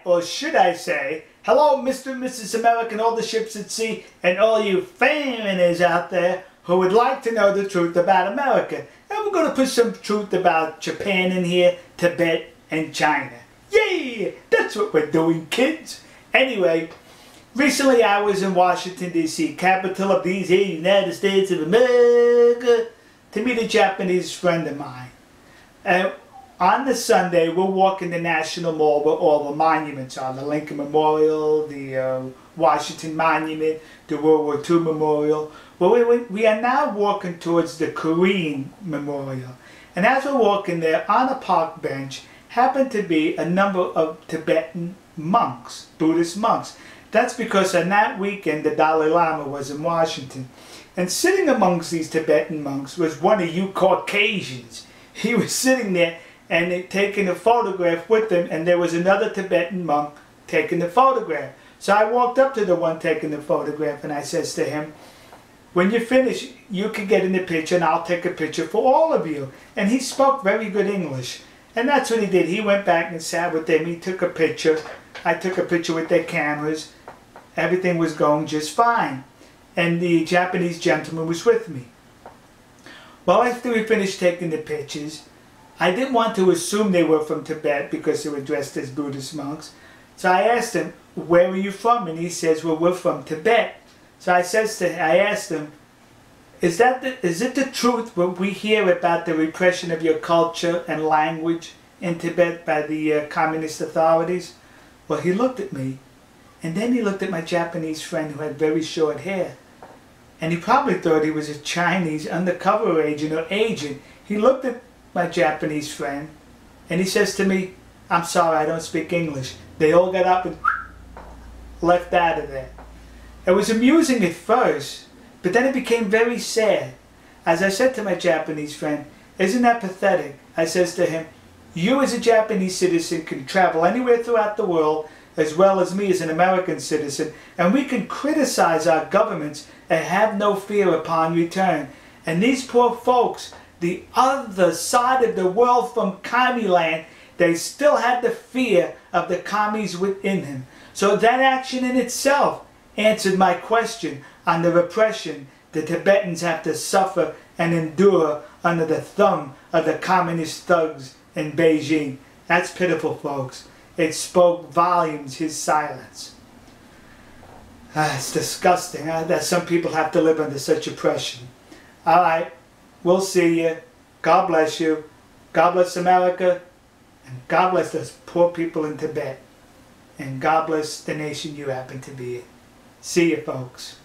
or should I say, hello Mr. and Mrs. America and all the ships at sea and all you foreigners out there who would like to know the truth about America. And we're going to put some truth about Japan in here, Tibet and China. Yay! That's what we're doing, kids. Anyway, recently I was in Washington DC, capital of these here United States of America, to meet a Japanese friend of mine. And on the Sunday, we're walking the National Mall where all the monuments are. The Lincoln Memorial, the Washington Monument, the World War II Memorial. Well, we are now walking towards the Korean Memorial. And as we're walking there, on a park bench, happened to be a number of Tibetan monks, Buddhist monks. That's because on that weekend, the Dalai Lama was in Washington. And sitting amongst these Tibetan monks was one of you Caucasians. He was sitting there and taking a photograph with them, and there was another Tibetan monk taking the photograph. So I walked up to the one taking the photograph and I says to him, when you finish, you can get in the picture and I'll take a picture for all of you. And he spoke very good English. And that's what he did. He went back and sat with them. He took a picture. I took a picture with their cameras. Everything was going just fine. And the Japanese gentleman was with me. Well, after we finished taking the pictures, I didn't want to assume they were from Tibet because they were dressed as Buddhist monks. So I asked him, where are you from? And he says, well, we're from Tibet. So I asked him, is it the truth what we hear about the repression of your culture and language in Tibet by the communist authorities? Well, he looked at me, and then he looked at my Japanese friend who had very short hair. And he probably thought he was a Chinese undercover agent or agent. He looked at my Japanese friend, and he says to me, I'm sorry, I don't speak English. They all got up and left out of there. It was amusing at first, but then it became very sad. As I said to my Japanese friend, isn't that pathetic? I says to him, you as a Japanese citizen can travel anywhere throughout the world, as well as me as an American citizen, and we can criticize our governments and have no fear upon return. And these poor folks, the other side of the world from commie land, they still had the fear of the commies within them. So that action in itself answered my question on the repression the Tibetans have to suffer and endure under the thumb of the communist thugs in Beijing. That's pitiful, folks. It spoke volumes, his silence. It's disgusting that some people have to live under such oppression. Alright, we'll see you. God bless you. God bless America. And God bless those poor people in Tibet. And God bless the nation you happen to be in. See you, folks.